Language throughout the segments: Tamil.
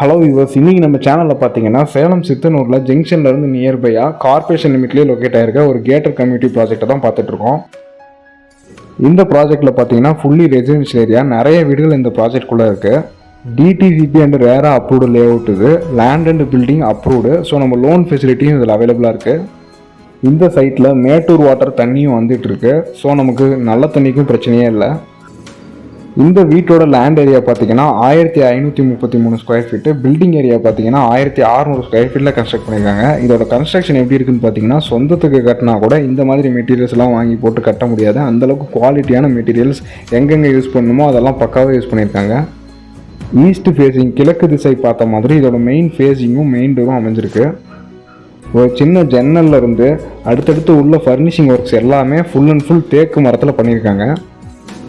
ஹலோ வியூவர்ஸ், இன்றைக்கி நம்ம சேனலில் பார்த்தீங்கன்னா சேலம் சித்தனூரில் ஜங்ஷன்லேருந்து நியர்பையாக கார்பரேஷன் லிமிட்லேயே லொக்கேட் ஆகிருக்க ஒரு கேட்டர் கம்யூனிட்டி ப்ராஜெக்ட்டை தான் பார்த்துட்ருக்கோம். இந்த ப்ராஜெக்டில் பார்த்தீங்கன்னா ஃபுல்லி ரெசிடென்ஷியல் ஏரியா, நிறைய வீடுகள் இந்த ப்ராஜெக்ட்குள்ளே இருக்குது. DTCP and RERA approved layout இது, land and building approved. So நம்ம லோன் ஃபெசிலிட்டியும் இதில் அவைலபிளாக இருக்குது. இந்த சைட்டில் மேட்டூர் வாட்டர் தண்ணியும் வந்துட்டுருக்கு. ஸோ நமக்கு நல்ல தண்ணிக்கும் பிரச்சனையே இல்லை. இந்த வீட்டோட லேண்ட் ஏரியா பார்த்தீங்கன்னா 1533 ஸ்கொயர் ஃபீட்டு, பில்டிங் ஏரியா பார்த்தீங்கன்னா 1600 ஸ்கொயர் ஃபீட்டில் கன்ஸ்ட்ரக்ட் பண்ணியிருக்காங்க. இதோட கன்ஸ்ட்ரக்ஷன் எப்படி இருக்குன்னு பார்த்தீங்கன்னா, சொந்தத்துக்கு கட்டினா கூட இந்த மாதிரி மெட்டீரியல்ஸ்லாம் வாங்கி போட்டு கட்ட முடியாது. அந்தளவுக்கு குவாலிட்டியான மெட்டீரியல்ஸ் எங்கெங்கே யூஸ் பண்ணணுமோ அதெல்லாம் பக்காவாக யூஸ் பண்ணியிருக்காங்க. ஈஸ்ட் ஃபேஸிங், கிழக்கு திசை பார்த்த மாதிரி இதோட மெயின் ஃபேஸிங்கும் மெயின் டோரும் அமைஞ்சிருக்கு. ஒரு சின்ன ஜன்னல்ல இருந்து அடுத்தடுத்து உள்ள ஃபர்னிஷிங் ஒர்க்ஸ் எல்லாமே ஃபுல் அண்ட் ஃபுல் தேக்கு மரத்தில் பண்ணியிருக்காங்க.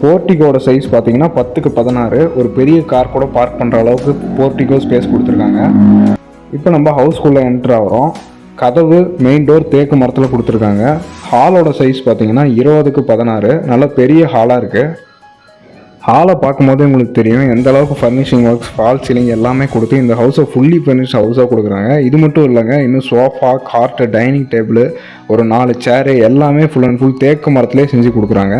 போர்ட்டிகோட சைஸ் பார்த்தீங்கன்னா 10x16, ஒரு பெரிய கார் கூட பார்க் பண்ணுற அளவுக்கு போர்ட்டிகோ ஸ்பேஸ் கொடுத்துருக்காங்க. இப்போ நம்ம ஹவுஸ்குள்ளே என்ட்ரு ஆகிறோம். கதவு, மெயின் டோர் தேக்கு மரத்தில் கொடுத்துருக்காங்க. ஹாலோட சைஸ் பார்த்தீங்கன்னா 20x16, நல்ல பெரிய ஹாலாக இருக்குது. ஹாலை பார்க்கும்போது உங்களுக்கு தெரியும் எந்த அளவுக்கு ஃபர்னிஷிங் ஒர்க்ஸ், ஃபால் சீலிங் எல்லாமே கொடுத்து இந்த ஹவுஸை ஃபுல்லி ஃபர்னிஷ் ஹவுஸாக கொடுக்குறாங்க. இது மட்டும் இல்லைங்க, இன்னும் சோஃபா, கார்ட்டு, டைனிங் டேபிள், ஒரு 4 சேரு எல்லாமே ஃபுல் அண்ட் ஃபுல் தேக்கு மரத்துலேயே செஞ்சு கொடுக்குறாங்க.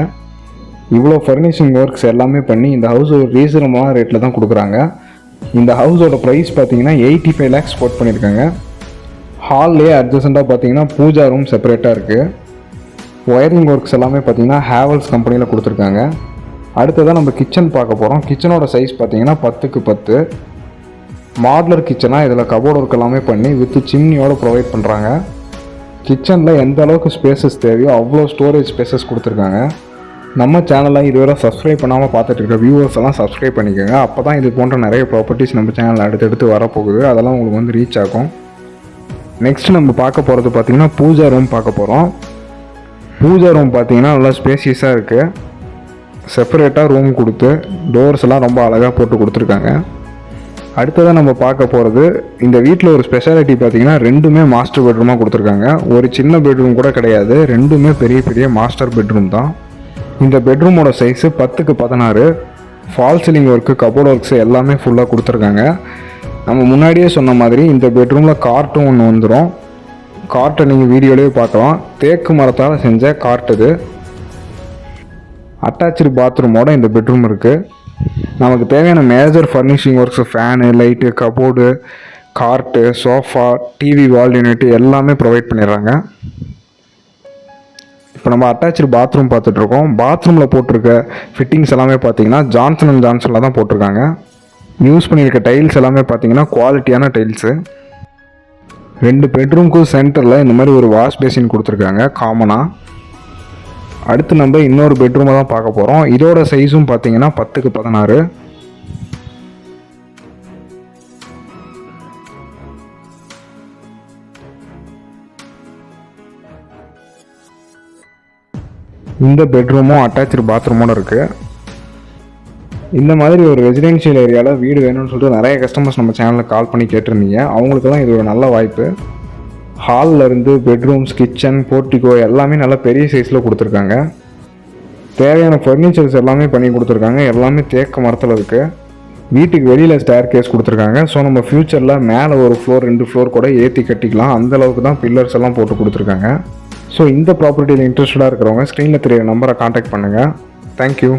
இவ்வளோ ஃபர்னிஷிங் ஒர்க்ஸ் எல்லாமே பண்ணி இந்த ஹவுஸ் ஒரு ரீசனபிளான ரேட்டில் தான் கொடுக்குறாங்க. இந்த ஹவுஸோட ப்ரைஸ் பார்த்தீங்கன்னா 85 lakhs கோட் பண்ணியிருக்காங்க. ஹால்லேயே அட்ஜசண்ட்டாக பார்த்தீங்கன்னா பூஜா ரூம் செப்பரேட்டாக இருக்குது. ஒயரிங் ஒர்க்ஸ் எல்லாமே பார்த்தீங்கன்னா ஹேவல்ஸ் கம்பெனியில் கொடுத்துருக்காங்க. அடுத்ததாக நம்ம கிச்சன் பார்க்க போகிறோம். கிச்சனோட சைஸ் பார்த்தீங்கன்னா 10x10, மாடுலர் கிச்சனாக இதில் கபோர்ட் ஒர்க் எல்லாமே பண்ணி வித் சிம்னியோடு ப்ரொவைட் பண்ணுறாங்க. கிச்சனில் எந்த அளவுக்கு ஸ்பேசஸ் தேவையோ அவ்வளோ ஸ்டோரேஜ் ஸ்பேசஸ் கொடுத்துருக்காங்க. நம்ம சேனலை இதுவரை சப்ஸ்கிரைப் பண்ணாமல் பார்த்துட்டு இருக்க வியூவர்ஸ் எல்லாம் சப்ஸ்கிரைப் பண்ணிக்கோங்க. அப்போ தான் இது போன்ற நிறைய ப்ராப்பர்ட்டிஸ் நம்ம சேனலில் அடுத்தடுத்து வரப்போகுது, அதெல்லாம் உங்களுக்கு வந்து ரீச் ஆகும். நெக்ஸ்ட் நம்ம பார்க்க போகிறது பார்த்திங்கன்னா பூஜா ரூம் பார்க்க போகிறோம். பூஜா ரூம் பார்த்திங்கன்னா நல்லா ஸ்பேசியஸாக இருக்குது. செப்பரேட்டாக ரூம் கொடுத்து டோர்ஸ் எல்லாம் ரொம்ப அழகாக போட்டு கொடுத்துருக்காங்க. அடுத்ததாக நம்ம பார்க்க போகிறது, இந்த வீட்டில் ஒரு ஸ்பெஷாலிட்டி பார்த்திங்கன்னா ரெண்டுமே மாஸ்டர் பெட்ரூமாக கொடுத்துருக்காங்க. ஒரு சின்ன பெட்ரூம் கூட கிடையாது, ரெண்டுமே பெரிய பெரிய மாஸ்டர் பெட்ரூம் தான். இந்த பெட்ரூமோட size 10x16, fall ceiling work, cupboard works எல்லாமே ஃபுல்லாக கொடுத்துருக்காங்க. நம்ம முன்னாடியே சொன்ன மாதிரி இந்த பெட்ரூமில் கார்ட்டும் ஒன்று வந்துடும். கார்ட்டை நீங்கள் வீடியோலேயே பார்க்கலாம். தேக்கு மரத்தால் செஞ்ச கார்ட் இது. அட்டாச்சு பாத்ரூமோட இந்த பெட்ரூம் இருக்குது. நமக்கு தேவையான major furnishing works, fan, light, cupboard, card, sofa, TV, வால் யூனிட் எல்லாமே ப்ரொவைட் பண்ணிடுறாங்க. இப்போ நம்ம அட்டாச்சு பாத்ரூம் பார்த்துட்ருக்கோம். பாத்ரூமில் போட்டிருக்க ஃபிட்டிங்ஸ் எல்லாமே பார்த்தீங்கன்னா ஜான்சன் அண்ட் ஜான்சனில் தான் போட்டிருக்காங்க. யூஸ் பண்ணியிருக்க டைல்ஸ் எல்லாமே பார்த்தீங்கன்னா குவாலிட்டியான டைல்ஸு. 2 பெட்ரூம்க்கும் சென்டரில் இந்த மாதிரி ஒரு வாஷ் பேசின் கொடுத்துருக்காங்க காமனாக. அடுத்து நம்ம இன்னொரு பெட்ரூமை தான் பார்க்க போகிறோம். இதோட சைஸும் பார்த்தீங்கன்னா 10x16. இந்த பெட்ரூமும் அட்டாச்சு பாத்ரூமோடு இருக்குது. இந்த மாதிரி ஒரு ரெசிடென்ஷியல் ஏரியாவில் வீடு வேணும்னு சொல்லிட்டு நிறைய கஸ்டமர்ஸ் நம்ம சேனலில் கால் பண்ணி கேட்டிருந்தீங்க. அவங்களுக்கெல்லாம் இது ஒரு நல்ல வாய்ப்பு. ஹாலில் இருந்து பெட்ரூம்ஸ், கிச்சன், போர்ட்டிகோ எல்லாமே நல்ல பெரிய சைஸில் கொடுத்துருக்காங்க. தேவையான ஃபர்னிச்சர்ஸ் எல்லாமே பண்ணி கொடுத்துருக்காங்க. எல்லாமே தேக்க மரத்தில் இருக்குது. வீட்டுக்கு வெளியில் ஸ்டேர் கேஸ் கொடுத்துருக்காங்க. ஸோ நம்ம ஃப்யூச்சரில் மேலே ஒரு ஃப்ளோர் 2 ஃப்ளோர் கூட ஏற்றி கட்டிக்கலாம். அந்தளவுக்கு தான் பில்லர்ஸ் எல்லாம் போட்டு கொடுத்துருக்காங்க. ஸோ இந்த ப்ராப்பர்ட்டியில் இன்ட்ரெஸ்டடாக இருக்கிறவங்க ஸ்க்ரீனில் தெரியிற நம்பரை காண்டாக்ட் பண்ணுங்கள். தேங்க்யூ.